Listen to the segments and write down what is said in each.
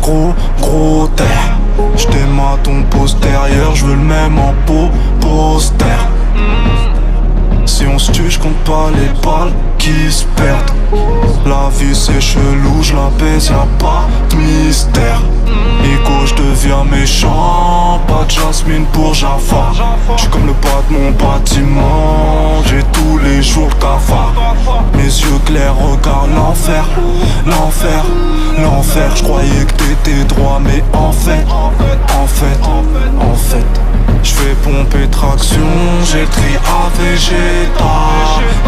gros terre. J't'aime à ton postérieur, j'veux le même en poster. Si on se tue, j'compte pas les balles qui se perdent. La vie c'est chelou, j'l'apaise, y'a pas de mystère. Nico, j'deviens méchant, pas de Jasmine pour Jafar. J'suis comme le bas de mon bâtiment, j'ai tous les jours le cafard. Mes yeux clairs regardent l'enfer, l'enfer, l'enfer. J'croyais que t'étais droit, mais en fait, j'fais pomper traction, j'ai le tri à Vegeta.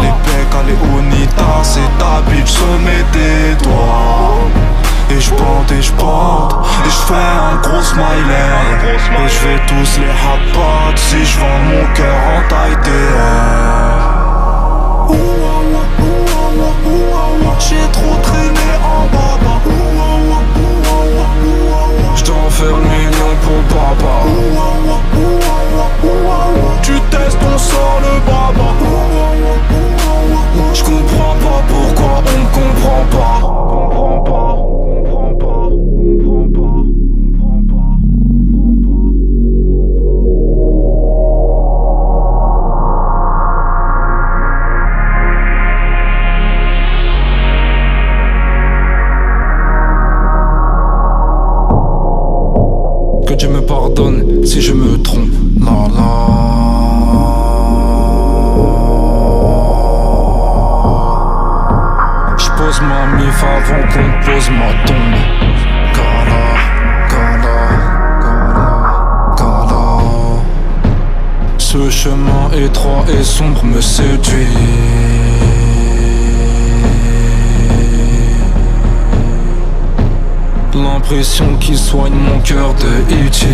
Les pecs à Léonita, c'est ta bitch, se met des doigts. Et j'bande, et j'fais un gros smiley. Et j'vais tous les rapates si j'vends mon cœur en taille DR. J'ai trop traîné en baba. J't'en fais le million pour papa. Tu testes, on sort le baba. J'comprends pas pourquoi on me comprend pas. Que Dieu me pardonne si je me trompe. La la. J'pose ma mif avant qu'on pose ma tombe. Gala. Ce chemin étroit et sombre me séduit. L'impression qui soigne mon cœur de E.T.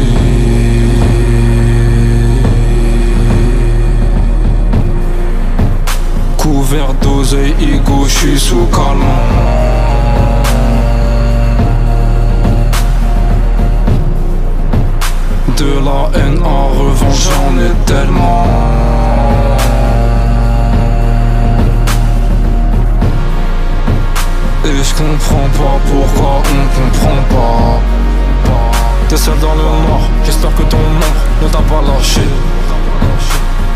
Couvert d'oseille, ego, j'suis sous calmant. De la haine en revanche j'en ai tellement. Et je comprends pas pourquoi on comprend pas. T'es seul dans le noir, j'espère que ton ombre ne t'a pas lâché.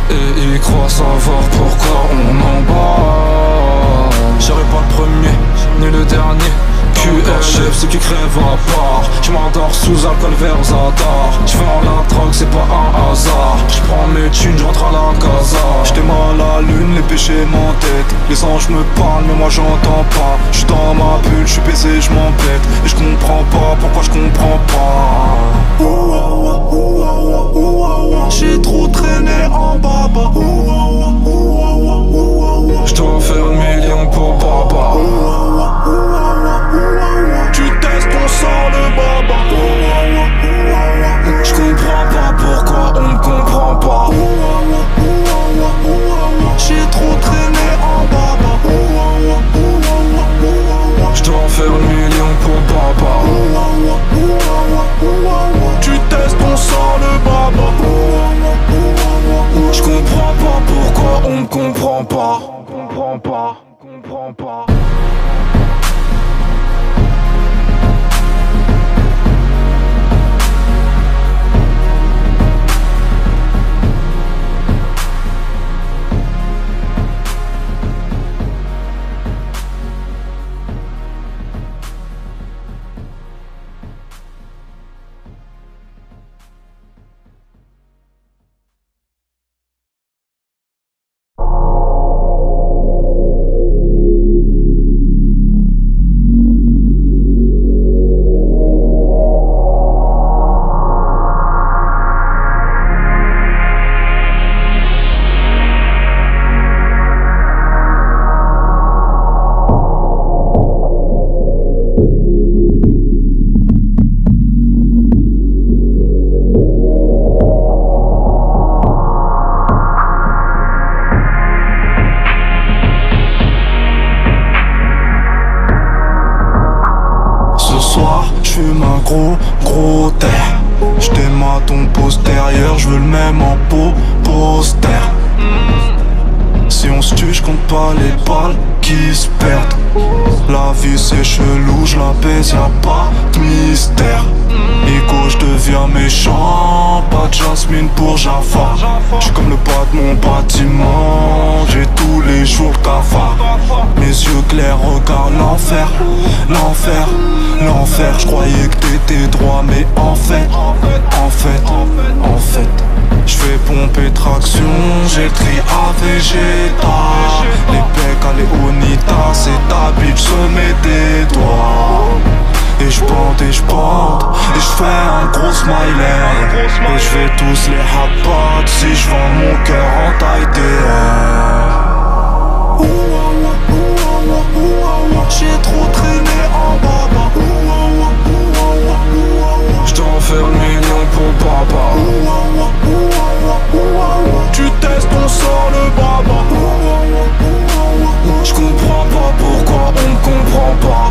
Et il croit savoir pourquoi on en bat. J'serai pas le premier, ni le dernier. QR chef, c'est qui crève à part. J'm'endors sous alcool vers Zadar. J'vends la drogue, c'est pas un hasard. J'prends mes thunes, j'rentre à la casa. J't'aime à la lune, les péchés m'entêtent. Les anges me parlent, mais moi j'entends pas. J'suis dans ma bulle, j'suis baisé, j'm'embête. Et j'comprends pas pourquoi j'comprends pas. J'ai trop traîné en baba. J'dois faire le million pour papa. Tu testes, on sort le baba. J'comprends pas pourquoi on me comprend pas. J'ai trop traîné en baba. J'dois faire le million pour papa. Tu testes, on sort le baba. J'comprends pas pourquoi on me comprend pas. Comprends pas. Gros terre. J't'aime à ton postérieur, j'veux le même en poster. Si on se tue, compte pas les balles qui se perdent. La vie c'est chelou, je la baise, y'a pas de mystère. Ego, je deviens méchant, pas de Jasmine pour Jaffa. J'suis comme le bas de mon bâtiment, j'ai tous les jours le cafard. Mes yeux clairs regardent l'enfer, l'enfer, l'enfer. J'croyais que t'étais droit, mais en fait, j'fais pomper traction, j'ai le tri à Vegeta. Les pecs à Léonita, c'est ta bitch, se met des doigts. Et j'bande, et j'fais un gros smiley. Et j'vais tous les hapas si j'vends mon cœur en taille DR. J'ai trop traîné en baba. J't'en fais un million pour papa. Tu testes, on sort le baba. J'comprends pas pourquoi on me comprend pas.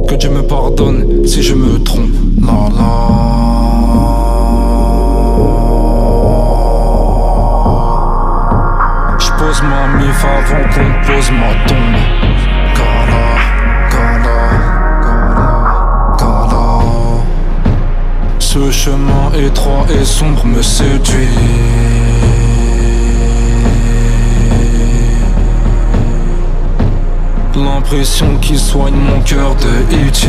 Que Dieu me pardonne si je me trompe. La la. J'pose ma mif avant qu'on pose ma tombe. Gala. Ce chemin étroit et sombre me séduit. L'impression qui soigne mon cœur de E.T.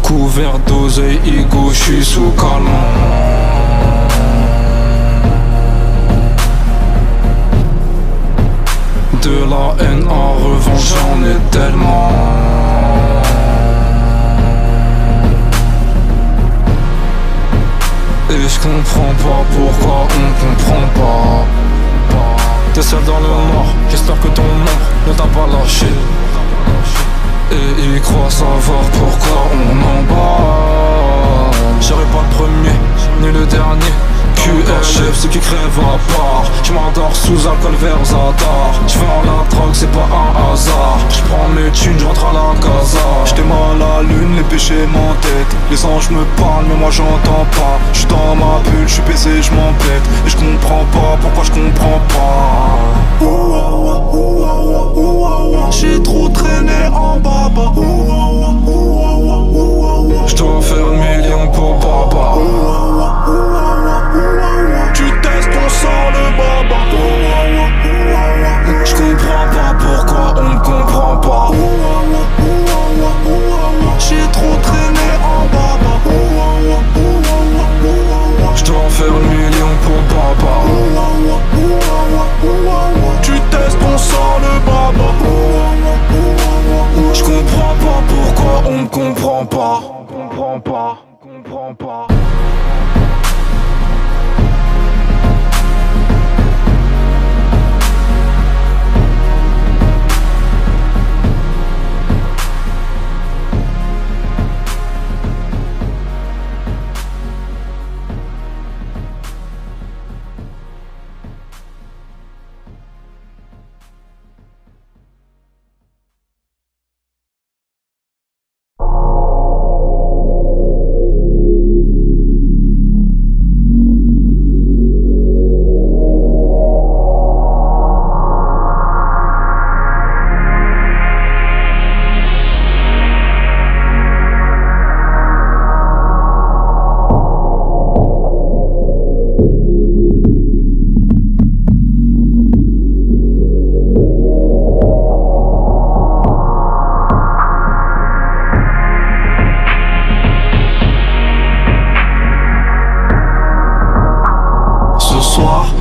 Couvert d'oseille, ego, j'suis sous calmant. De la haine en revanche j'en ai tellement. Et je comprends pas pourquoi on comprend pas. T'es seul dans le noir, j'espère que ton ombre ne t'a pas lâché. Et il croit savoir pourquoi on en bat. J'aurai pas le premier, ni le dernier. QLF, ceux qui crèvent à part. J'm'endors sous alcool vers Zadar. J'vends la drogue, c'est pas un hasard. J'prends mes thunes, j'entre à la casa. J'étais mal à la lune, les péchés m'entêtent. Les anges me parlent, mais moi j'entends pas. J'suis dans ma bulle, j'suis baisé, j'm'embête. Et j'comprends pas, pourquoi j'comprends pas. J'ai trop traîné en baba. J'dois faire un million pour papa. Tu testes, on sort le baba. J'comprends pas pourquoi on me comprend pas. J'ai trop traîné en baba. J'dois faire un million pour papa. Tu testes, on sort le baba. J'comprends pas pourquoi on me comprend pas. Comprends pas.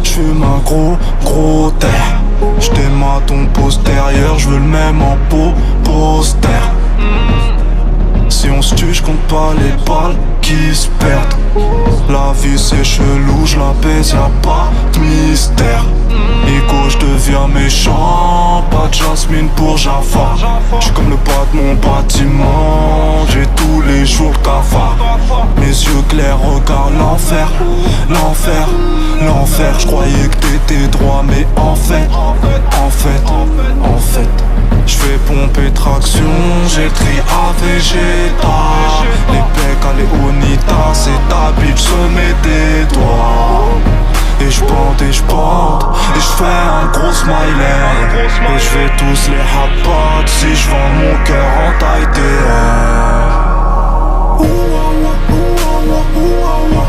J'fume un gros terre. J't'aime ton postérieur, j'veux le même en poster. Si on se tue, j'compte pas les balles qui se perdent. La vie c'est chelou, j'la baise, y'a pas de mystère. Ego, j'deviens méchant, pas de Jasmine pour Jaffa. J'suis comme le bas de mon bâtiment, j'ai tout tous les jours le cafard. Mes yeux clairs regardent l'enfer, l'enfer, l'enfer. Je croyais que t'étais droit, mais en fait, je fais pomper traction, j'ai le tri à Vegeta. Les pecs à Léonita, c'est ta bitch se met des doigts. Et j'bande, et j'fais un gros smiley. Et j'vais tous les rapates si j'vends mon cœur en taille DR.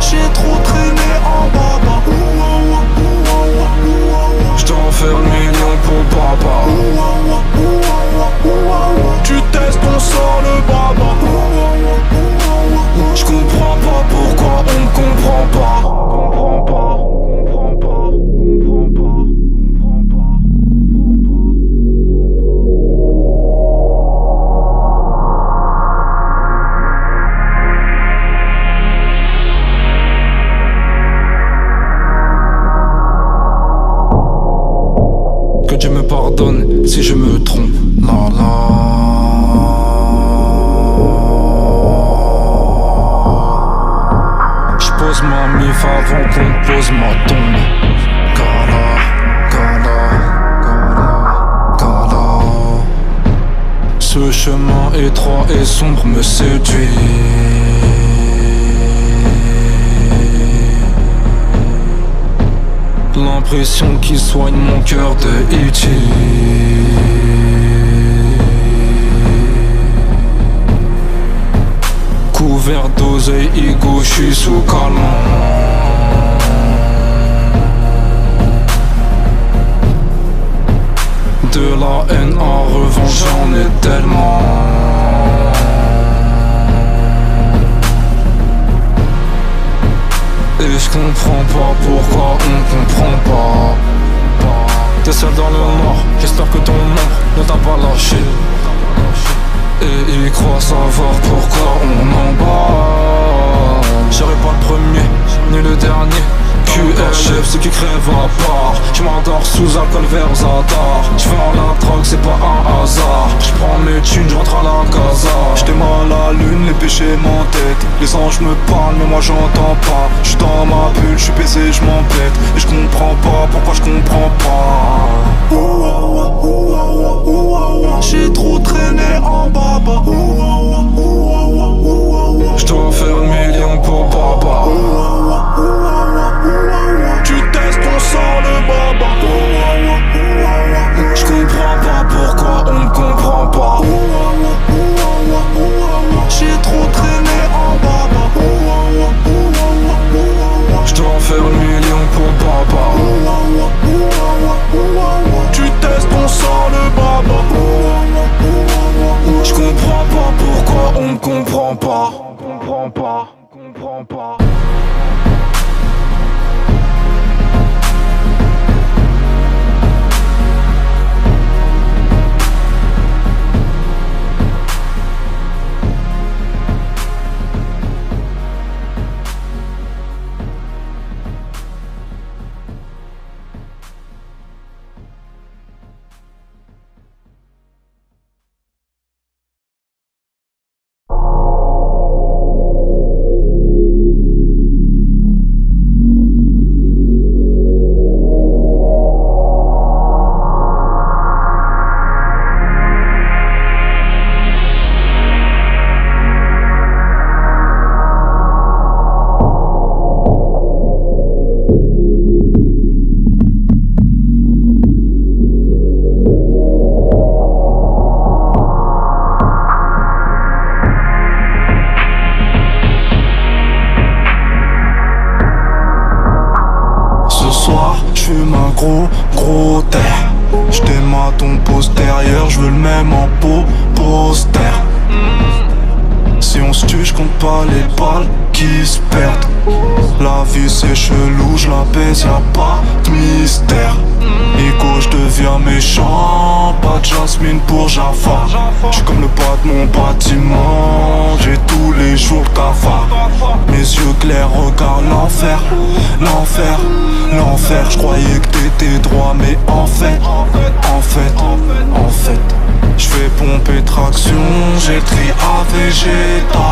J'ai trop traîné en baba. J't'en fais un million pour papa. Tu testes, on sort le baba. J'comprends pas pourquoi on me comprend pas. Que Dieu me pardonne si je me trompe. La la. J'pose ma mif avant qu'on pose ma tombe. Gala. Ce chemin étroit et sombre me séduit. L'impression qui soigne mon cœur de E.T. Couvert d'oseille, ego, j'suis sous calmant. De la haine en revanche j'en ai tellement. Et je comprends pas pourquoi on comprend pas. T'es seul dans le noir, j'espère que ton ombre ne t'a pas lâché. Et il croit savoir pourquoi on en bat. J'serai pas le premier, ni le dernier. QLF, ceux qui crèvent à part. J'm'endors sous alcool vers Zadar. J'vends la drogue, c'est pas un hasard. J'prends mes thunes, j'rentre à la casa. J'étais mal à la lune, les péchés m'entêtent. Les anges me parlent, mais moi j'entends pas. J'suis dans ma bulle, j'suis baisé, j'm'embête. Et j'comprends pas pourquoi j'comprends pas. J'ai trop traîné en baba. J'dois faire un million pour papa. Tu testes, on sort le baba. J'comprends pas pourquoi on me comprend pas. J'ai trop traîné en baba. J'dois faire un million pour papa. Tu testes, on sort le baba. J'comprends pas pourquoi on me comprend pas. Comprends pas. Gros terre. J't'aime à ton postérieur, j'veux le même en poster. Si on se tue, j'compte pas les balles qui se perdent. La vie c'est chelou, j'la baise, y'a pas de mystère. Ego, j'deviens méchant, pas de Jasmine pour Jaffa. J'suis comme le bas de mon bâtiment, j'ai tous les jours le cafard. Mes yeux clairs regardent l'enfer, l'enfer, l'enfer. J'croyais que t'étais droit, mais en fait, j'fais pomper pompé traction, j'ai le tri à Vegeta.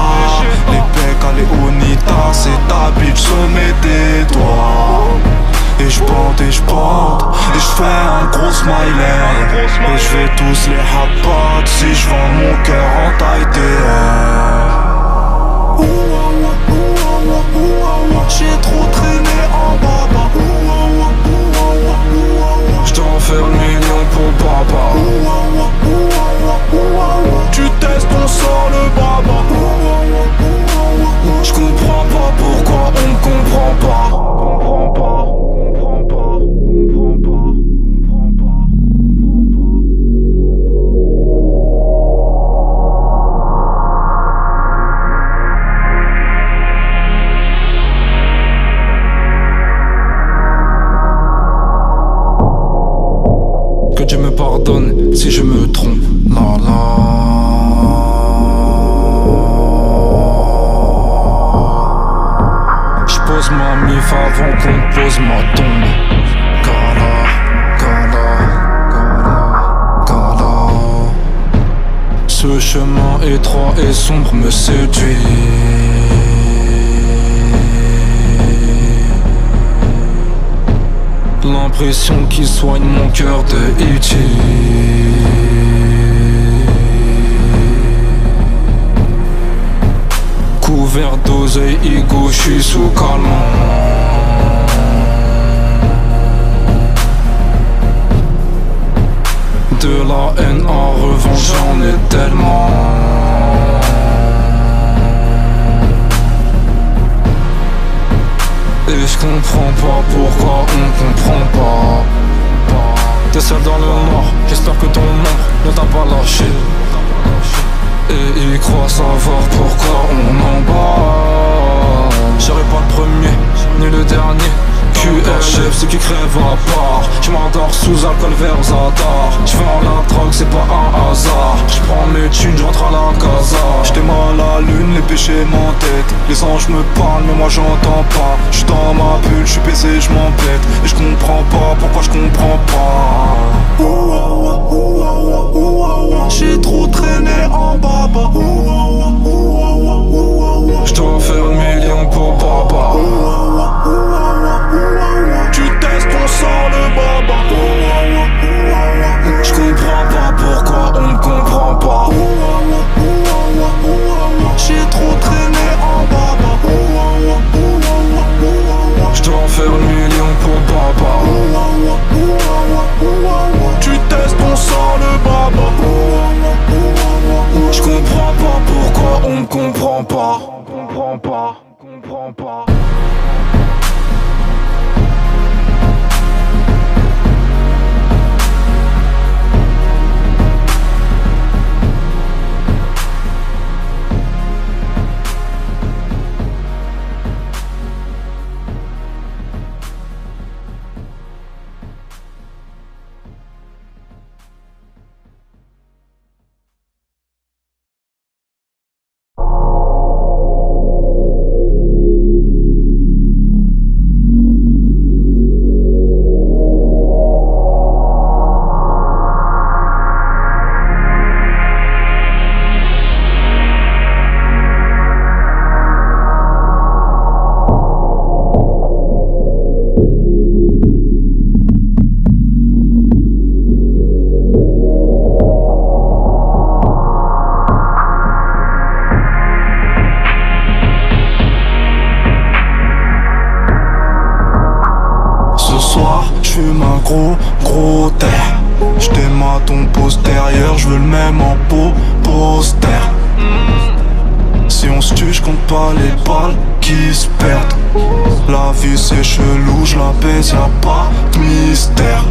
Les pecs à Léonita, c'est ta bitch se met des doigts. Et j'bande et j'fais un gros smiley. Et j'vais tous les hapas si j'vends mon cœur en taille DR. J'ai trop traîné en baba. J't'en fais le million pour papa. Tu testes, on sort le baba. J'comprends pas pourquoi on me comprend pas. Que Dieu me pardonne si je me trompe. La la. J'pose ma mif avant qu'on pose ma tombe. Gala, gala, gala, gala. Ce chemin étroit et sombre me séduit. L'impression qui soigne mon cœur de E.T. Couvert d'oseille, ego, j'suis sous calmant. De la haine en revanche j'en ai tellement. Et je comprends pas pourquoi on comprend pas. T'es seul dans le noir, j'espère que ton ombre ne t'a pas lâché. Et il croit savoir pourquoi on en bat. J'serai pas le premier, ni le dernier. QLF, c'est qui crève à part. J'm'endors sous alcool vers Zadar. J'vends la drogue, c'est pas un hasard. J'prends mes thunes, j'rentre à la casa. J'étais mal à la lune, les péchés m'entêtent. Les anges me parlent, mais moi j'entends pas. J'suis dans ma bulle, j'suis baisé, j'm'embête. Et j'comprends pas pourquoi j'comprends pas. J'ai trop traîné en baba. J'dois faire le million pour papa. Tu testes, on sort le baba. J'comprends pas pourquoi on me comprend pas. J'ai trop traîné en baba. J'dois faire le million pour papa. Tu testes, on sort le baba. J'comprends pas pourquoi on me comprend pas. Comprends pas, comprends pas. Gros terre. J't'aime ton postérieur, j'veux le même en poster. Si on se tue, j'compte pas les balles qui se perdent. La vie c'est chelou, j'la baise, y'a pas de mystère.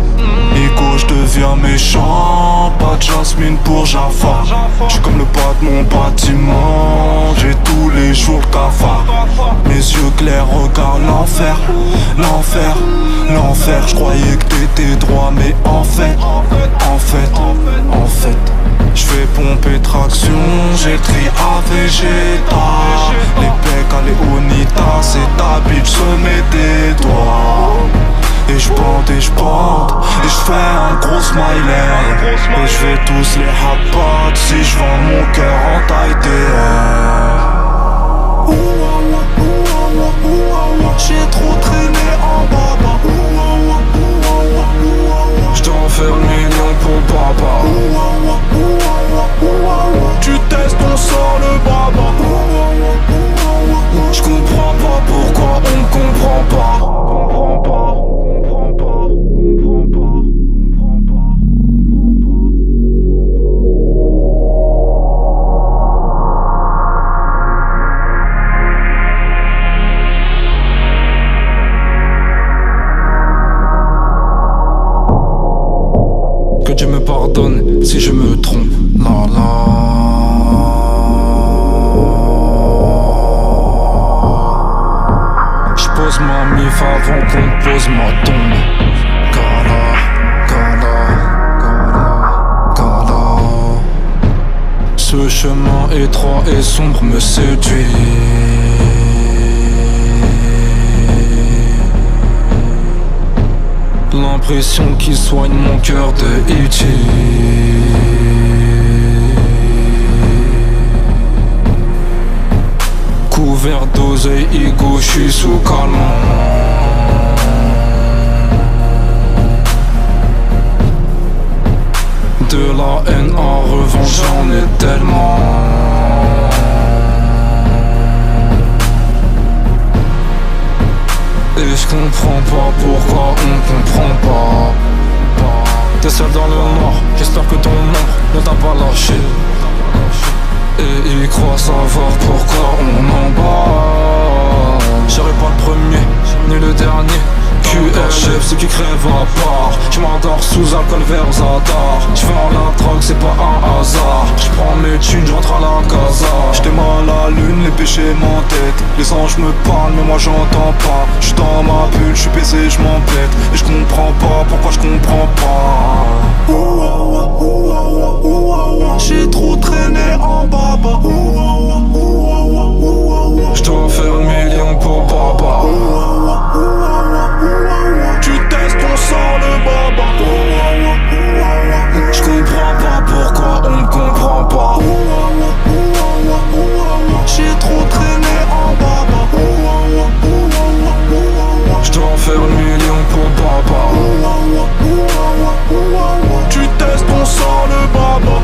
Ego, j'deviens méchant, pas de Jasmine pour Jaffa. J'suis comme le bas de mon bâtiment, j'ai tous les jours le cafard. Mes yeux clairs regardent l'enfer, l'enfer, l'enfer. J'croyais que t'étais droit, mais en fait, j'fais pomper traction, j'ai le tri à Vegeta. Les pecs à Léonita, c'est ta bitch se met des doigts. Et je bande et je bande et je fais un gros smiley. Et je vais tous les rabattre si je vends mon cœur en taille DR. J'ai trop traîné en baba. J'dois faire le million pour baba. Tu testes, on sort le baba. J'comprends pas pourquoi on me comprend pas. Que Dieu me pardonne si je me trompe. La la. J'pose ma mif avant qu'on pose ma tombe. Gala, gala, gala, gala. Ce chemin étroit et sombre me séduit. L'impression qu'il soigne mon cœur de E.T. Couvert d'oseille, ego, j'suis sous calmant. De la haine en revanche j'en ai tellement. Et je comprends pas pourquoi on comprend pas. T'es seul dans le noir, j'espère que ton ombre ne t'a pas lâché. Et il croit savoir pourquoi on en bat. J'serai pas le premier, ni le dernier. QLF, c'est qui crève à part. J'm'endors sous alcool vers Zadar. J'vends la drogue, c'est pas un hasard. J'prends mes thunes, j'rentre à la casa. J'étais mal à la lune, les péchés m'entêtent. Les anges me parlent, mais moi j'entends pas. J'suis dans ma bulle, j'suis baisé, j'm'embête. Et j'comprends pas pourquoi j'comprends pas. J'ai trop traîné en baba. J'dois faire le million pour baba. Tu testes, on sort le baba. J'comprends pas pourquoi on me comprend pas. J'ai trop traîné en baba. J'dois faire le million pour baba. Tu testes, on sort le baba.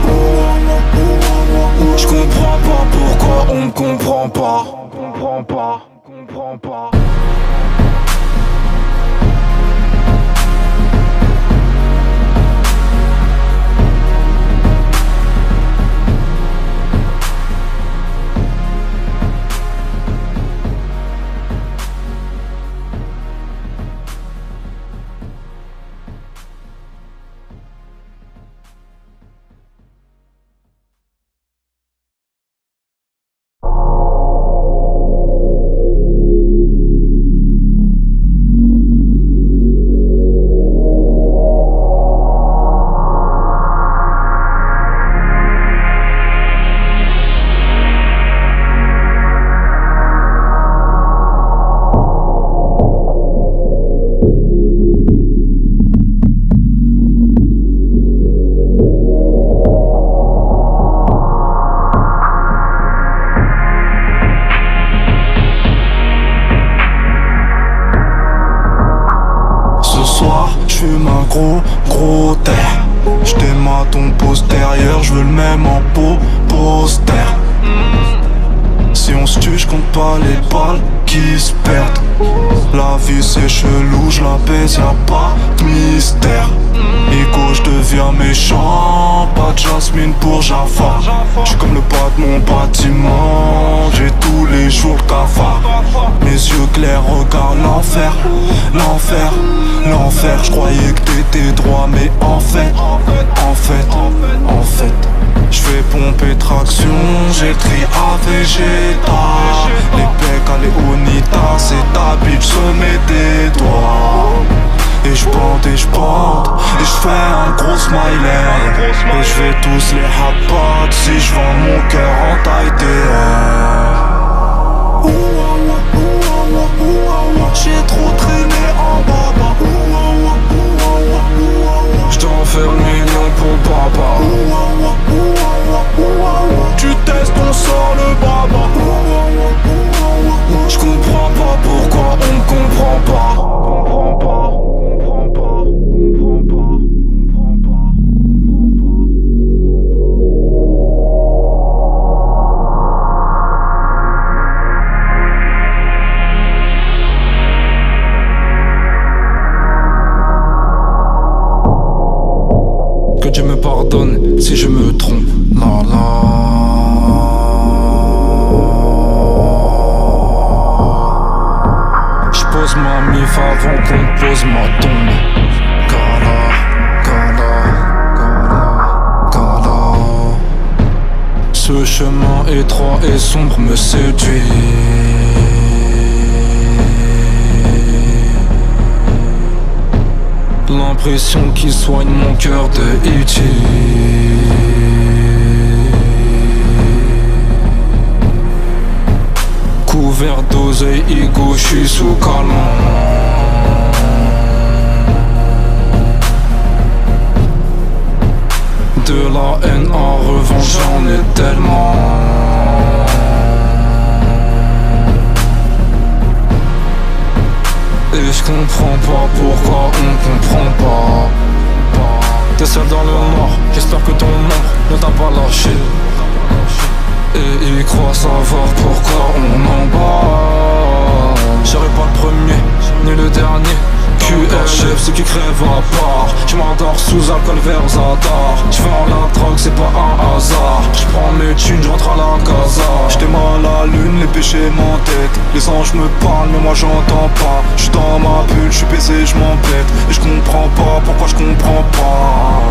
J'comprends pas pourquoi on me comprend pas. Comprends pas, comprends pas. Gros terre. J't'aime ton postérieur, j'veux le même en poster. Si on se tue, j'compte pas les balles qui se perdent. La vie c'est chelou, j'la baise, y'a pas de mystère. Ego, j'deviens méchant, pas de jasmine pour Jaffa. J'suis comme le bas de mon bâtiment, j'ai tous les jours le cafard. Mes yeux clairs regardent l'enfer, l'enfer, l'enfer. J'croyais que t'étais droit, mais en fait, j'fais pomper traction, j'ai tri à Vegeta. Les pecs à Léonita, c'est ta bitch, se met des doigts. Et j'bande et j'fais un gros smiley. Et j'vais tous les rabattre si j'vends mon cœur en taille DR. J'ai trop traîné en baba. ma mif avant qu'on pose ma tombe. Gala, gala, gala, gala. Ce chemin étroit et sombre me séduit. L'impression qui soigne mon cœur de E.T. Couvert d'oseille, ego, j'suis sous calmant. De la haine en revanche j'en ai tellement. Et je comprends pas pourquoi on comprend pas. T'es seul dans le noir, j'espère que ton ombre ne t'a pas lâché. Et ils croient savoir pourquoi on en bat. J'serai pas le premier, ni le dernier. QLF, ceux qui crèvent à part. J'm'endors sous alcool vers Zadar. J'vends la drogue, c'est pas un hasard. J'prends mes thunes, j'rentre à la casa. J'étais mal à la lune, les péchés m'entêtent. Les anges me parlent, mais moi j'entends pas. J'suis dans ma bulle, j'suis baisé, j'm'embête. Et j'comprends pas, pourquoi j'comprends pas.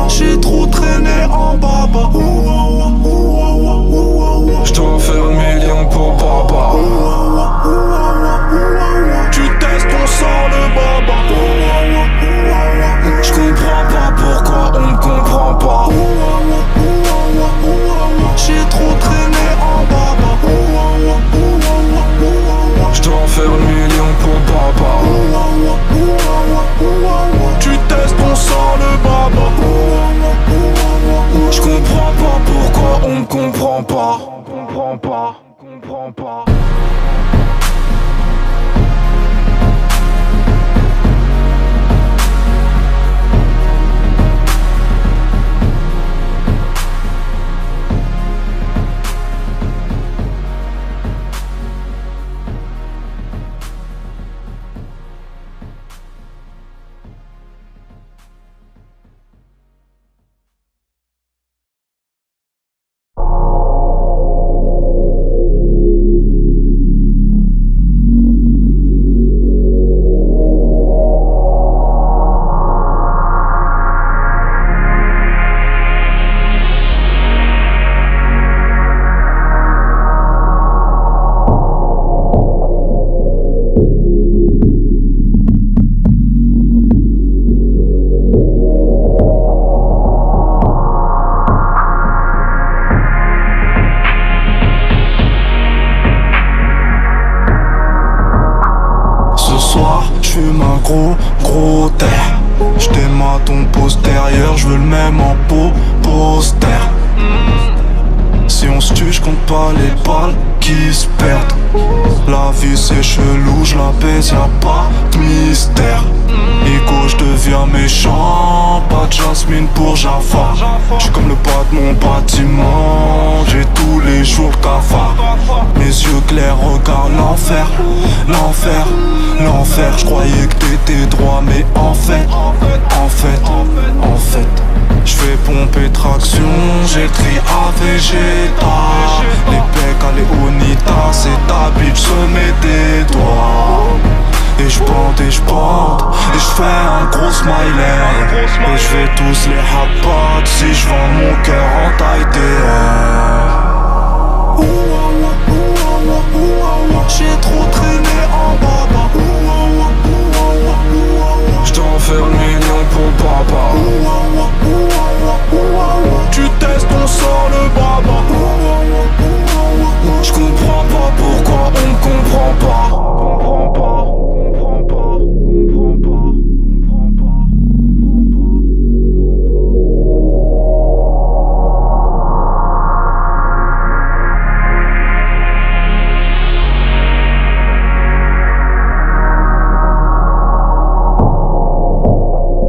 J'ai trop traîné en baba. J'dois faire 1 million pour Baba. Tu testes, on sort le baba. J'comprends pas pourquoi on me comprend pas. J'ai trop traîné en baba. J'dois faire 1 million pour Baba. Tu testes, on sort le baba. J'comprends pas pourquoi on me comprend pas. Comprends pas, comprends pas. Gros terre. J't'aime à ton postérieur, j'veux le même en poster. Si on se tue, j'compte pas les balles qui se perdent. La vie c'est chelou, j'la baise, y'a pas de mystère. Ego, j'deviens méchant, pas de jasmine pour Jaffa. J'suis comme le bas de mon bâtiment, j'ai tous les jours le cafard. Mes yeux clairs regardent l'enfer, l'enfer, l'enfer. J'croyais que t'étais droit, mais en fait, j'fais pomper traction, j'ai tri à Vegeta. Les pecs à Léonita, c'est ta bitch, se met des doigts. Et j'bande, et j'fais un gros smiley. Et j'vais tous les rapates si j'vends mon cœur en taille DR. J'ai trop traîné en baba. J'dois faire 1 million pour Baba. Tu testes, on sort le baba. J'comprends pas pourquoi on me comprend pas. Comprends pas, comprends pas, comprends pas, comprends pas, comprends pas.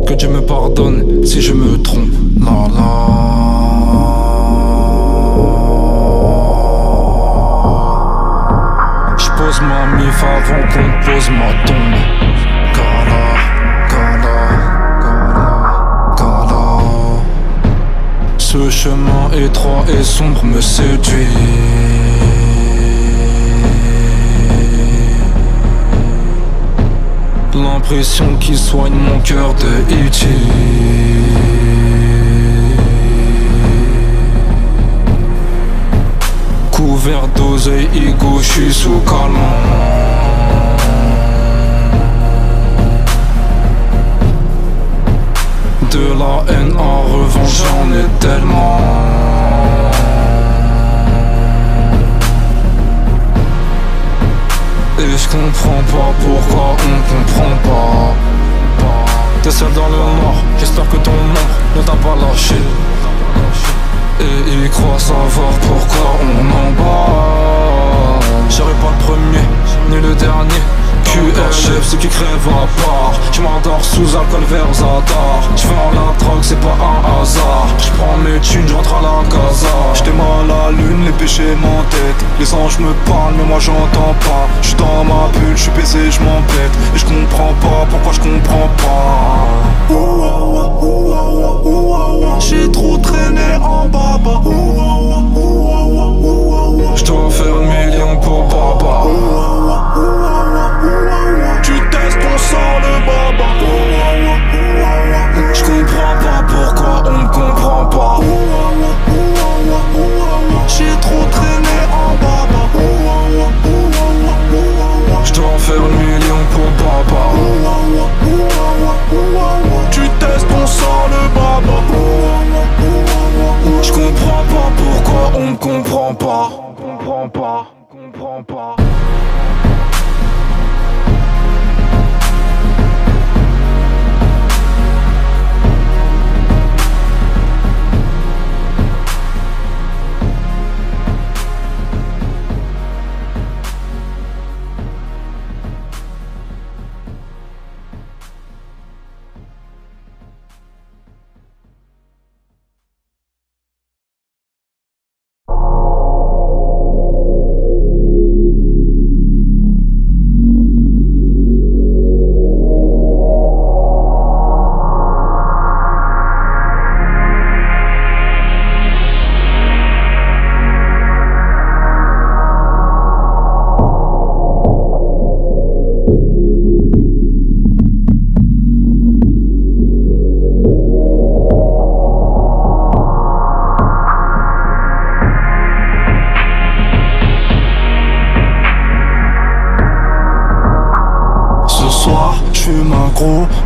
Que Dieu me pardonne si je me trompe. La la. J'pose ma mif avant qu'on pose ma tombe. Gala, gala, gala, gala. Ce chemin étroit et sombre me séduit. L'impression qu'il soigne mon cœur de E.T. Couvert d'oseille, ego, j'suis sous calmant. De la haine en revanche j'en ai tellement. Et je comprends pas pourquoi on comprend pas. T'es seul dans le noir, j'espère que ton ombre ne t'a pas lâché. Et il croit savoir pourquoi on en bat. J'serai pas le premier, ni le dernier. QLF, ceux qui crèvent à part. J'm'endors sous alcool vers Zadar. J'vends la drogue, c'est pas un hasard. J'prends mes thunes, j'entre à la casa. J'étais mal à la lune, les péchés m'entêtent. Les anges me parlent, mais moi j'entends pas. J'suis dans ma bulle, j'suis baisé, j'm'embête. Et j'comprends pas pourquoi j'comprends pas. J'ai trop traîné en baba. J'dois faire 1 million pour Baba. Tu testes, on sent le baba. J'comprends pas pourquoi on me comprend pas. J'ai trop traîné en baba. J'dois faire 1 million pour Baba. Tu testes, on sent le baba. J'comprends pas pourquoi on me comprend pas. Comprends pas, comprends pas.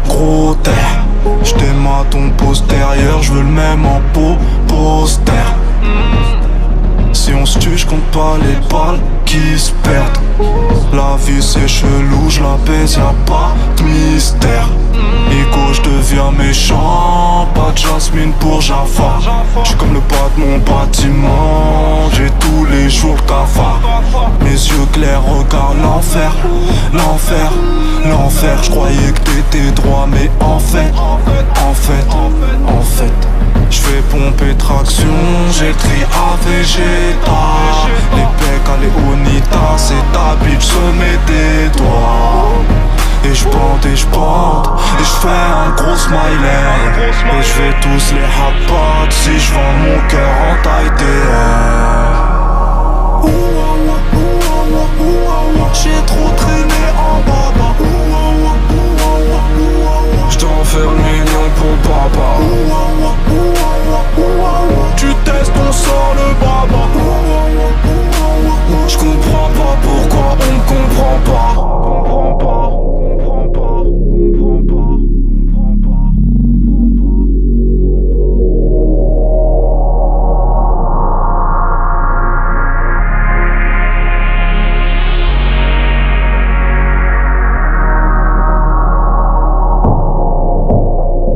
Gros terre. J't'aime à ton postérieur, j'veux le même en poster. Si on se tue, j'compte pas les balles qui se perdent. La vie c'est chelou, j'la baise, y'a pas de mystère. Ego, j'deviens méchant, pas de jasmine pour Jaffa. J'suis comme le bas de mon bâtiment, j'ai tous les jours le cafard. Mes yeux clairs regardent l'enfer, l'enfer, l'enfer. J'croyais que t'étais droit, mais en fait, j'fais pomper traction, j'ai tri à Vegeta. Les pecs à Léonita, c'est ta bitch, se met des doigts. Et j'bande, et j'fais un gros smiley. Et j'vais tous les hot si j'vends mon cœur en taille DR. J'ai trop traîné en baba. J'dois faire 1 million pour Baba. Tu testes, on sort le baba. J'comprends pas pourquoi on me comprend pas. Comprends pas, comprends pas, comprends pas, comprends pas, comprends pas.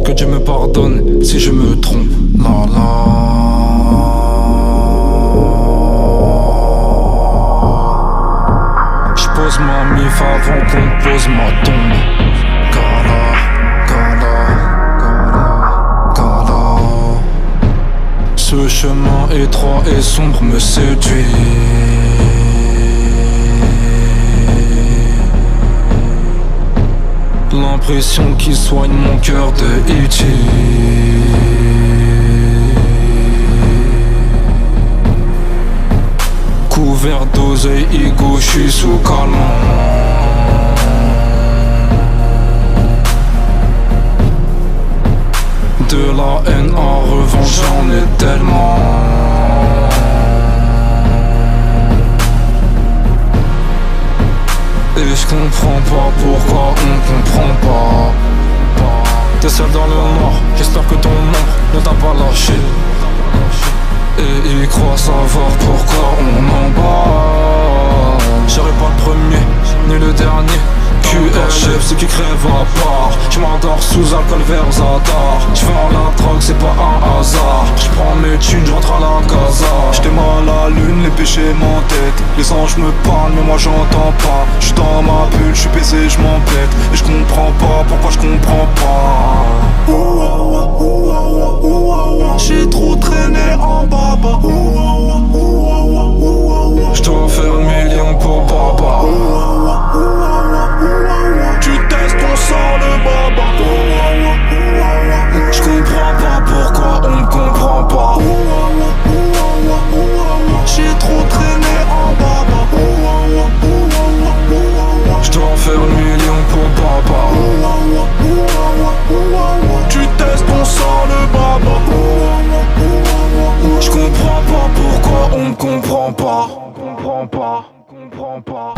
Que Dieu me pardonne si je me trompe. La la. J'pose ma mif avant qu'on pose ma tombe. Gala, gala, gala, gala. Ce chemin étroit et sombre me séduit. L'impression qu'il soigne mon cœur de E.T. Couvert d'oseille, ego, j'suis sous calmant. De la haine en revanche j'en ai tellement. Et je comprends pas pourquoi on comprend pas. T'es seul dans le noir, j'espère que ton ombre ne t'a pas lâché. Et ils croient savoir pourquoi on en bat. J'serai pas le premier, ni le dernier. QLF, ceux qui crèvent à part. J'm'endors sous alcool vers Zadar. J'vends la drogue, c'est pas un hasard. J'prends mes thunes, j'entre à la casa. J'étais mal à la lune, les péchés m'entêtent. Les anges me parlent, mais moi j'entends pas. J'suis dans ma bulle, j'suis baisé, j'm'embête. Et j'comprends pas, pourquoi j'comprends pas. J'ai trop traîné en baba. J'dois faire 1 million pour Baba. Tu testes, on sort le baba. J'comprends pas pourquoi on me comprend pas. J'ai trop traîné en baba. J'dois faire 1 million pour Baba. Tu testes, on sort le baba. J'comprends pas pourquoi on me comprend pas. Comprends pas, comprends pas.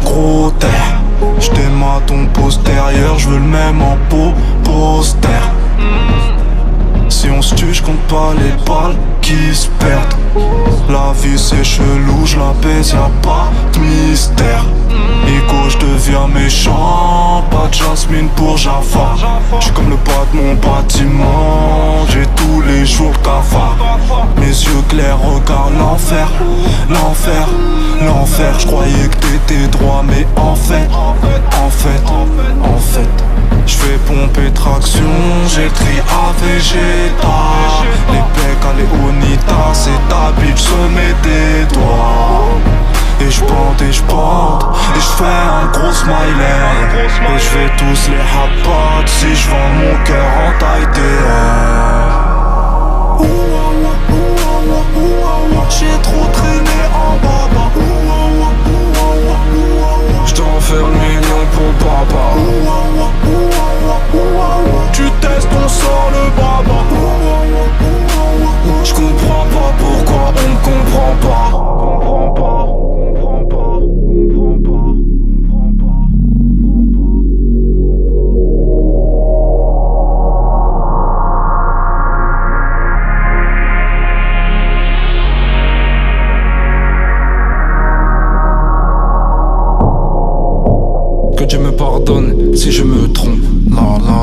Gros terre. J't'aime ton postérieur, j'veux le même en poster. Si on se tue, j'compte pas les balles qui se perdent. La vie c'est chelou, j'la baise, y'a pas de mystère. Ego, j'deviens méchant, pas de Jasmine pour Jaffa. J'suis comme le bas de mon bâtiment, j'ai tous les jours cafard. Mes yeux clairs regardent l'enfer, l'enfer, l'enfer. J'croyais que t'étais droit, mais en fait, j'fais pomper traction, j'ai tri à Vegeta. Les pecs à Léonita, c'est ta bitch, se met des doigts. Et j'bande, et j'fais un gros smiley. Et j'vais tous les hapas si j'vends mon cœur en taille DR. J'ai trop traîné en baba. J'dois faire 1 million pour Baba. Tu testes, on sort le baba. J'comprends pas pourquoi on me comprend pas. Comprends pas, comprends pas, comprends pas, comprends pas, comprends pas. Que Dieu me pardonne si je me trompe. La la.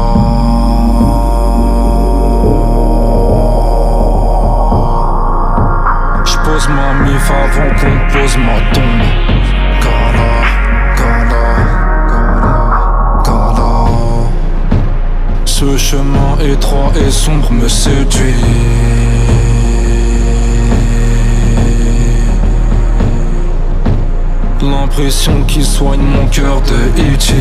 J'pose ma mif avant qu'on pose ma tombe. Gala, gala, gala, gala. Ce chemin étroit et sombre me séduit. L'impression qui soigne mon cœur de E.T.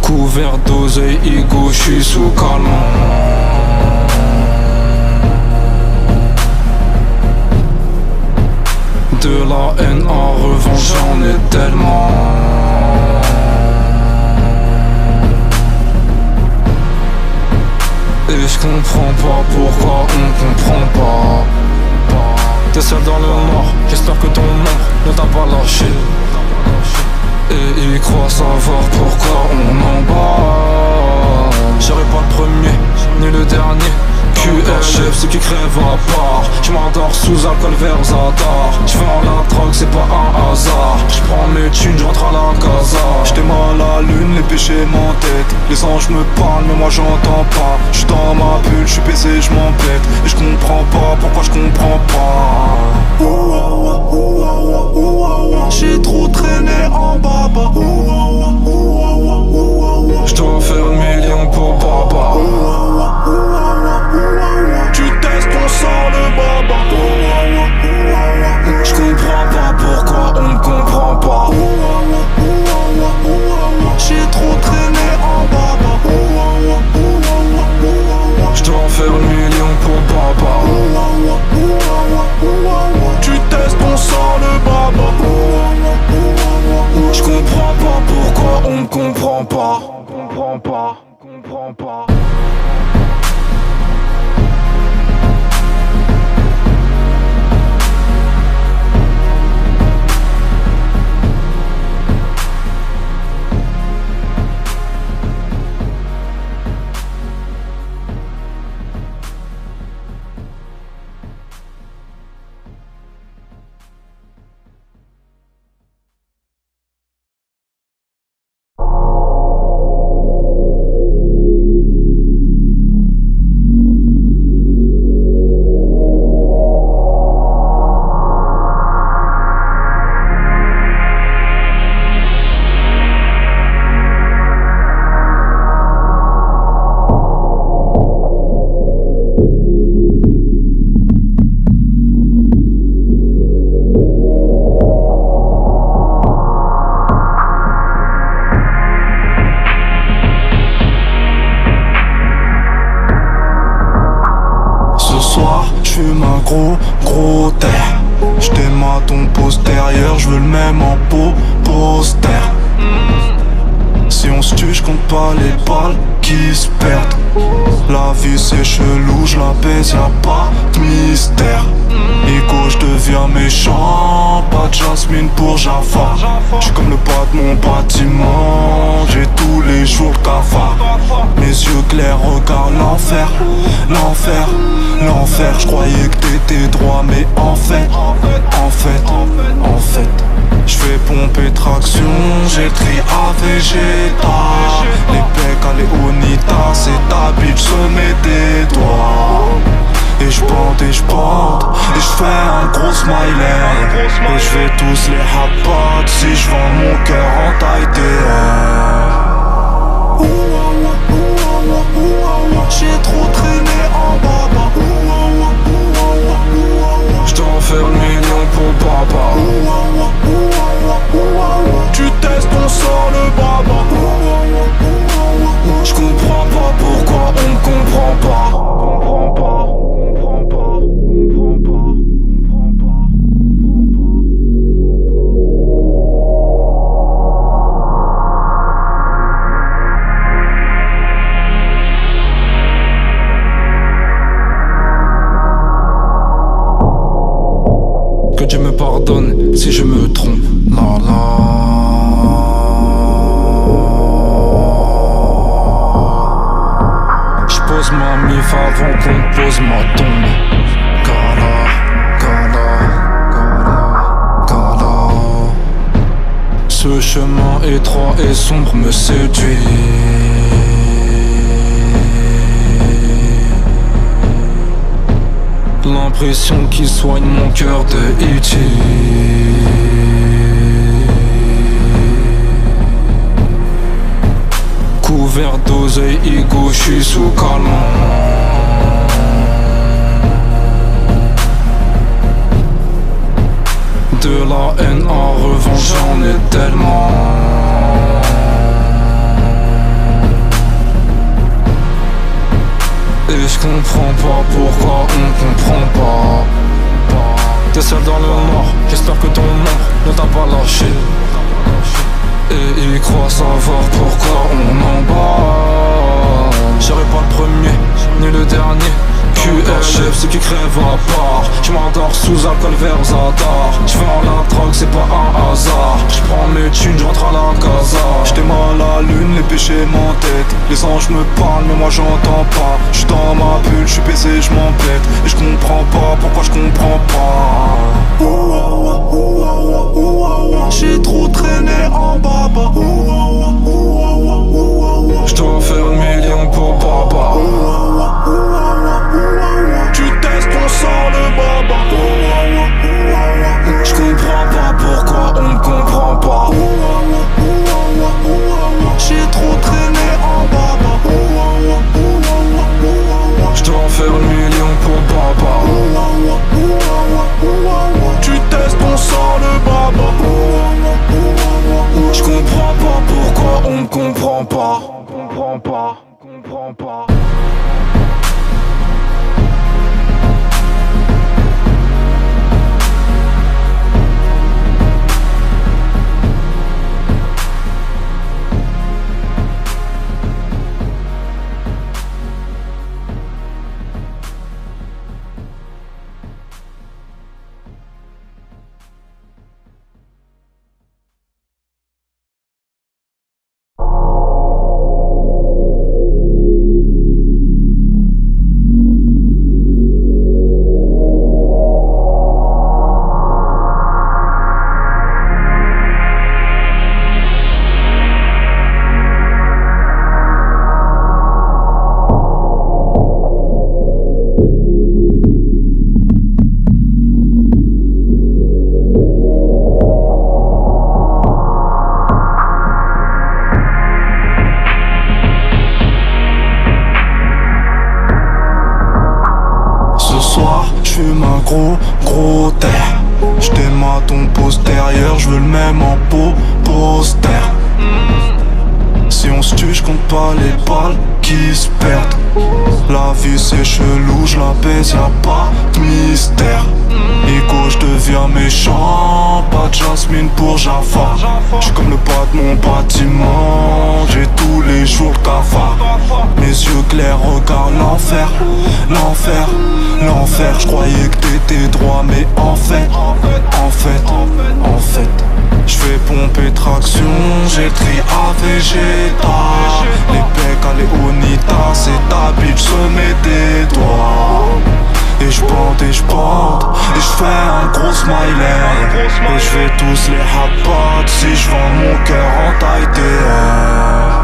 Couvert d'oseille, ego, j'suis sous calmant. De la haine en revanche j'en ai tellement. Et je comprends pas pourquoi on comprend pas. T'es seul dans le noir, j'espère que ton ombre ne t'a pas lâché. Et ils croient savoir pourquoi on en bat. J'serai pas le premier, ni le dernier. QLF, ceux qui crèvent à part. J'm'endors sous alcool vers Zadar. J'vends la drogue, c'est pas un hasard. J'prends mes thunes, j'rentre à la casa. J'étais mal à la lune, les péchés m'entêtent. Les anges me parlent, mais moi j'entends pas. J'suis dans ma bulle, j'suis baisé, j'm'embête. Et j'comprends pas, pourquoi j'comprends pas. J'ai trop traîné en baba. J'dois faire 1 million pour Baba. Tu testes, on sort le baba. J'comprends pas pourquoi on me comprend pas. J'ai trop traîné en baba. J'dois faire 1 million pour Baba. Tu testes, on sort le baba. J'comprends pas pourquoi on me comprend pas. Comprends pas, comprends pas. Gros terre. J't'aime à ton postérieur, j'veux le même en poster. Si on se tue, j'compte pas les balles qui se perdent. La vie c'est chelou, j'la baise, y'a pas de mystère. Ego, j'deviens méchant, pas de Jasmine pour Jaffa. J'suis comme le bas de mon bâtiment, j'ai tous les jours le cafard. Mes yeux clairs regardent l'enfer, l'enfer, l'enfer. J'croyais que t'étais droit, mais en fait, j'fais pomper traction, j'ai tri à Vegeta. Les pecs à Léonita, c'est ta bitch, se met des doigts. Et j'bande, et j'fais un gros smiley. Et j'vais tous les hot si j'vends mon cœur en taille DR. J'ai trop traîné en baba. J'dois faire 1 million pour Baba. Tu testes, on sort le baba. J'comprends pas pourquoi on me comprend pas. Comprends pas, comprends pas, comprends pas, comprends pas, comprends pas. Que Dieu me pardonne si je me trompe. La la. J'pose ma mif avant qu'on pose ma tombe. Gala, gala, gala, gala. Ce chemin étroit et sombre me séduit. L'impression qui soigne mon cœur de E.T. Couvert d'oseille, ego, j'suis sous calmant. De la haine en revanche j'en ai tellement. Et j'comprends pas pourquoi on comprend pas. T'es seul dans le noir, j'espère que ton ombre ne t'a pas lâché. Et ils croient savoir pourquoi on en bat. J'serai pas le premier, ni le dernier. QLF, ceux qui crèvent à part. J'm'endors sous alcool vers Zadar. J'vends la drogue, c'est pas un hasard. J'prends mes thunes, j'entre à la casa. J'étais mal à la lune, les péchés m'entêtent. Les anges me parlent, mais moi j'entends pas. J'suis dans ma bulle, j'suis baisé, j'm'embête. Et j'comprends pas, pourquoi j'comprends pas. J'ai trop traîné en baba. J'dois faire 1 million pour Baba. Tu testes, on sort le baba. J'comprends pas pourquoi on me comprend pas. J'ai trop traîné en baba. J'dois faire 1 million pour Baba. Tu testes, on sort le baba. J'comprends pas pourquoi on me comprend pas. Comprends pas, comprends pas. J'fume un gros terre. J'déma ton postérieur, j'veux le même en poster. Si on se tue, j'compte pas les balles qui se perdent. La vie c'est chelou, j'la baise, y'a pas de mystère. Ego, j'deviens méchant, pas de Jasmine pour Jaffa. J'suis comme le pas de mon bâtiment, j'ai tous les jours le cafard. Mes yeux clairs regardent l'enfer, l'enfer, l'enfer. J'croyais que t'étais droit, mais en fait, j'fais pomper traction, j'ai tri à Vegeta. Les pecs à Léonita, c'est ta bitch, se met des doigts. Et j'bande, et j'fais un gros smiley. Et j'vais tous les hot si j'vends mon cœur en taille DR.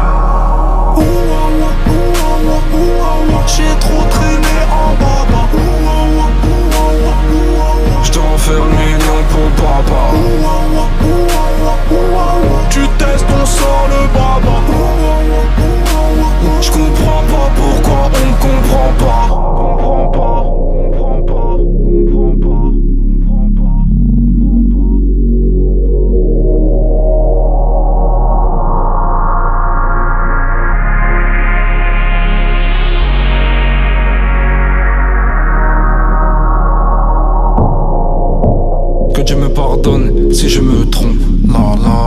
J'ai trop traîné en baba. J'dois faire 1 million pour Baba. Tu testes, on sort le baba. J'comprends pas pourquoi on me comprend pas. Comprends pas, comprends pas, comprends pas, comprends pas, comprends pas. Que Dieu me pardonne si je me trompe. La la.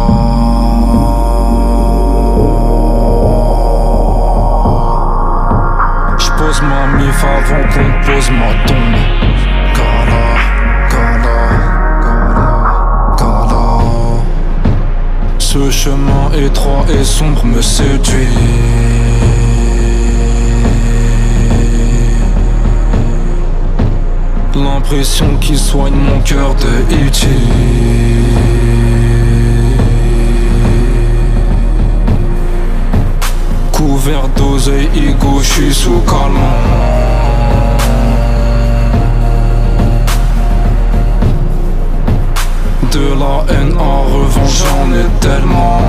J'pose ma mif avant qu'on pose ma tombe. Gala, gala, gala, gala. Ce chemin étroit et sombre me séduit. L'impression qui soigne mon cœur de E.T. Couvert d'oseille, ego, j'suis sous calmant. De la haine en revanche, j'en ai tellement.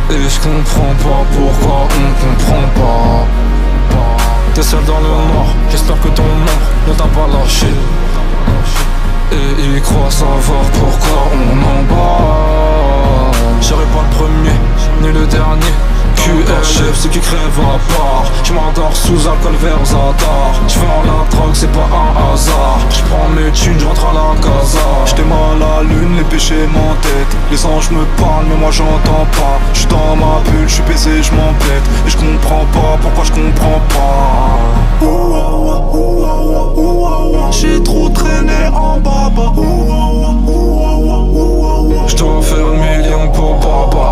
Et j'comprends pas pourquoi on comprend pas. T'es seul dans le noir, j'espère que ton ombre ne t'a pas lâché. Et ils croient savoir pourquoi on en bat. J'serai pas le premier, ni le dernier. QLF, ceux qui crèvent à part. J'm'endors sous alcool vers Zadar. J'vends la drogue, c'est pas un hasard. J'prends mes thunes, j'entre à la casa. J'étais mal à la lune, les péchés m'entêtent. Les anges me parlent, mais moi j'entends pas. J'suis dans dans ma bulle, j'suis baisé, j'm'embête. Et j'comprends pas pourquoi j'comprends pas. J'ai trop traîné en baba. J'dois faire 1 million pour baba.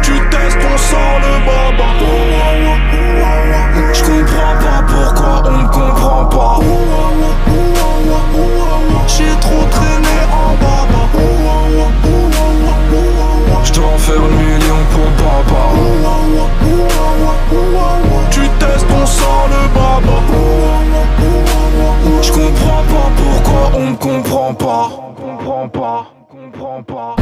Tu testes, on sort le baba. J'comprends pas pourquoi on me comprend pas. J'ai trop traîné en baba. J'dois faire 1 million pour baba. Tu testes, on sort le baba. J'comprends pas pourquoi on me comprend pas. Comprends pas, comprends pas.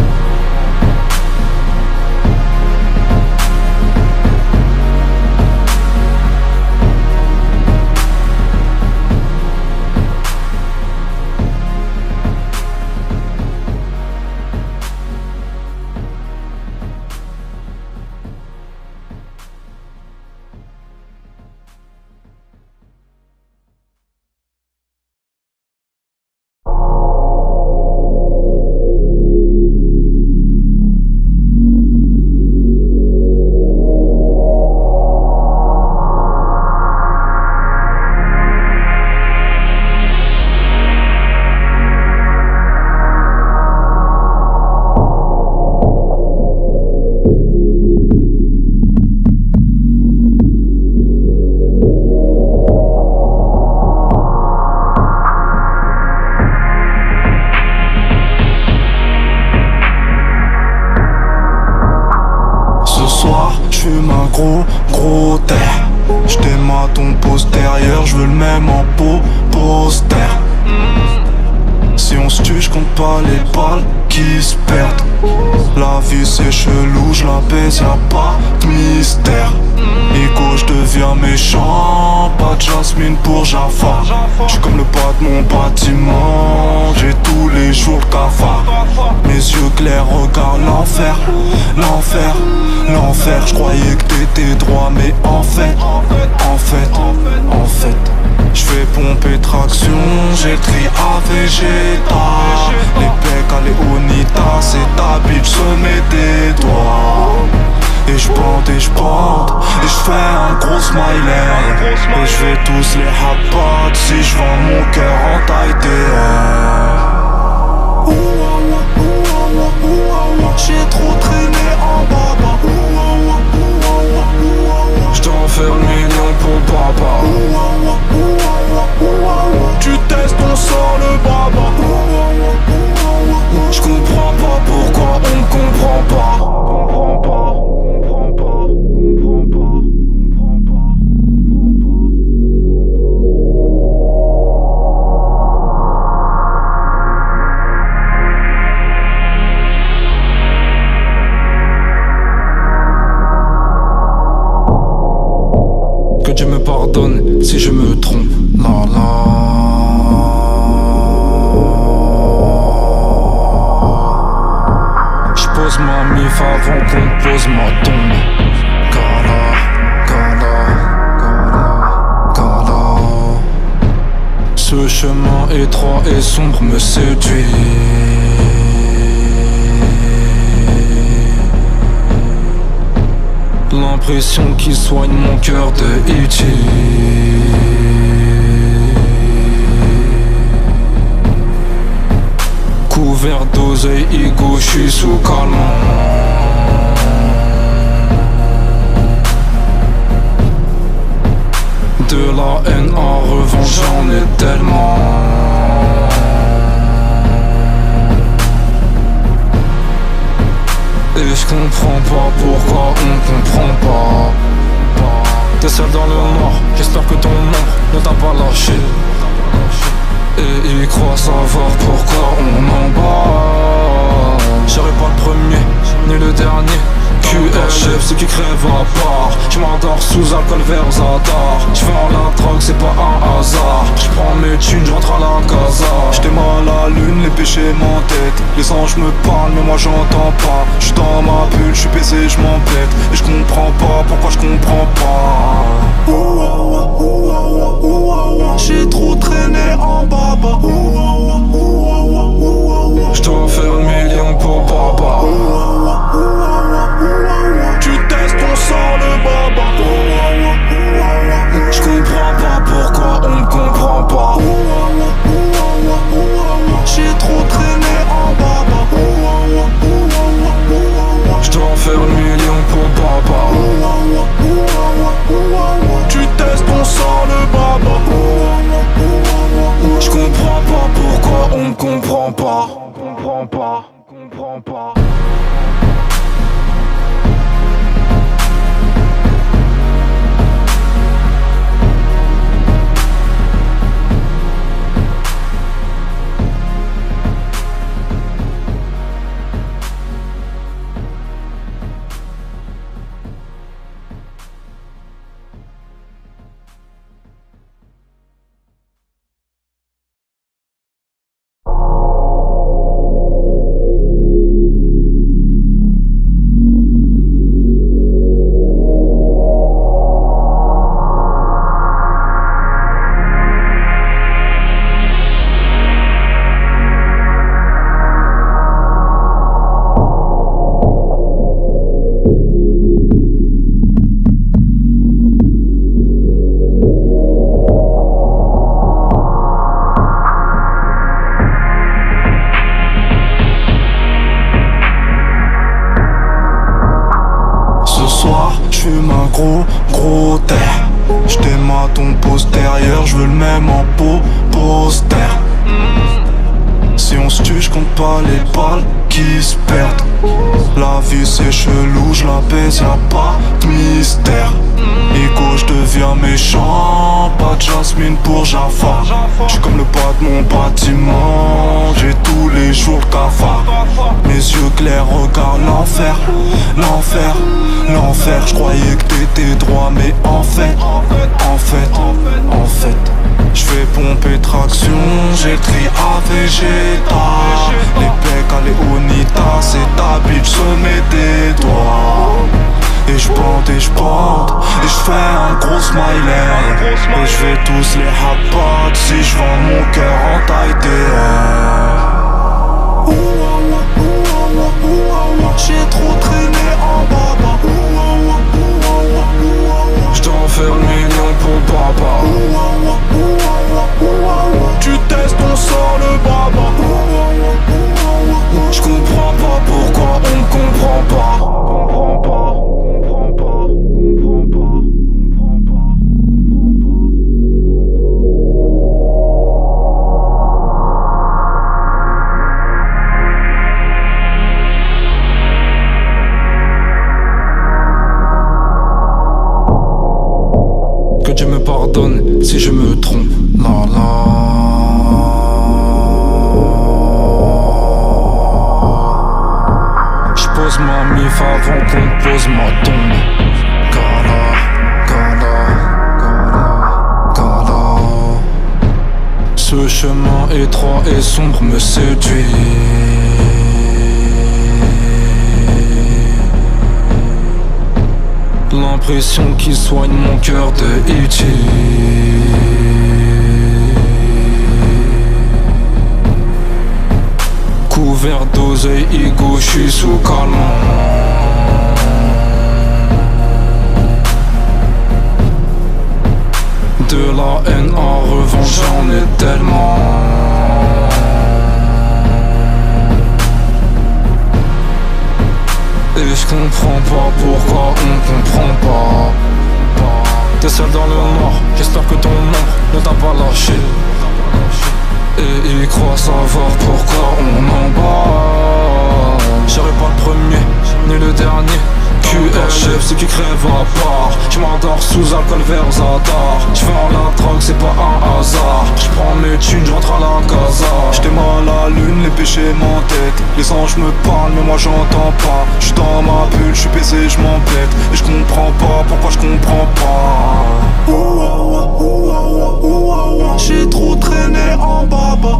J'fume un gros terre. J't'aime ton postérieur, j'veux le même en poster. Si on se tue, j'compte pas les balles qui se perdent. La vie c'est chelou, j'la baise, y'a pas de mystère. Ego, j'deviens méchant, pas de Jasmine pour Jaffa. J'suis comme le pas de mon bâtiment, j'ai tous les jours le cafard. Mes yeux clairs regardent l'enfer, l'enfer, l'enfer. J'croyais que t'étais droit, mais en fait, j'fais pomper traction, j'ai tri à Vegeta. Les pecs à Léonita, c'est ta bitch, se met des doigts. Et j'bande, et j'fais un gros smiley. Et j'vais tous les hot si j'vends mon cœur en taille DR. J'ai trop traîné en baba. J'dois faire 1 million pour baba. Tu testes, on sort le baba. J'comprends pas pourquoi on me comprend pas. Comprends pas, comprends pas, comprends pas, comprends pas, comprends pas. Que Dieu me pardonne si je me trompe. La la. J'pose ma mif avant qu'on pose ma tombe. Gala, gala, gala, gala. Ce chemin étroit et sombre me séduit. L'impression qui soigne mon cœur de E.T. Couvert d'oseille, ego, j'suis sous calmant. De la haine en revanche j'en ai tellement. Et j'comprends pas pourquoi on comprend pas. T'es seul dans le noir, j'espère que ton ombre ne t'a pas lâché. Et ils croient savoir pourquoi on en bat. J'serai pas le premier, ni le dernier. QLF, ceux qui crèvent à part. J'm'endors sous alcool vers Zadar. J'vends la drogue, c'est pas un hasard. J'prends mes thunes, j'rentre à la casa. J'étais mal à la lune, les péchés m'entêtent. Les anges me parlent, mais moi j'entends pas. J'suis dans ma bulle, j'suis baisé, j'm'embête. Et j'comprends pas pourquoi j'comprends pas. J'ai trop traîné en baba. J'dois faire 1 million pour baba. on comprend pas. On comprend pas, on comprend pas. J'fume un gros terre. J't'aime à ton postérieur, j'veux le même en poster. Si on se tue, j'compte pas les balles qui se perdent. La vie c'est chelou, j'la baise, y'a pas de mystère. Ego, j'deviens méchant, pas de Jasmine pour Jaffa. J'suis comme le bas de mon bâtiment, j'ai tous les jours le cafard. Mes yeux clairs regardent l'enfer, l'enfer, l'enfer. J'croyais que t'étais droit, mais en fait, j'fais pomper traction, j'ai le tri à Vegeta. Les pecs à Léonita, c'est ta bitch, se met des doigts. Et j'bande, et j'fais un gros smiley. Et j'vais tous les rapates si j'vends mon cœur en taille DR. J'ai trop traîné en baba. J't'en fais un million pour papa. Tu testes, on sort le baba. J'comprends pas pourquoi on comprend pas. Comprends pas, comprends pas, comprends pas, comprends pas, comprends pas. Que Dieu me pardonne si je me trompe. La la. J'pose ma mif avant qu'on pose ma tombe. Gala, gala, gala, gala. Ce chemin étroit et sombre me séduit. L'impression qui soigne mon cœur de E.T. Couvert d'oseille, ego, j'suis sous calmant. De la haine en revanche j'en ai tellement. Et j'comprends pas pourquoi on comprend pas. T'es seul dans le noir, j'espère que ton ombre ne t'a pas lâché. Et il croit savoir pourquoi on en bat. J'serai pas le premier, ni le dernier. QLF, c'est qui crève à part. J'm'endors sous alcool vers Zadar. J'fais en la drogue, c'est pas un hasard. J'prends mes thunes, j'rentre à la casa. J'étais mal à la lune, les péchés m'entêtent. Les anges me parlent, mais moi j'entends pas. J'suis dans ma bulle, j'suis baisé, j'm'embête. Et j'comprends pas pourquoi j'comprends pas. J'ai trop traîné en baba.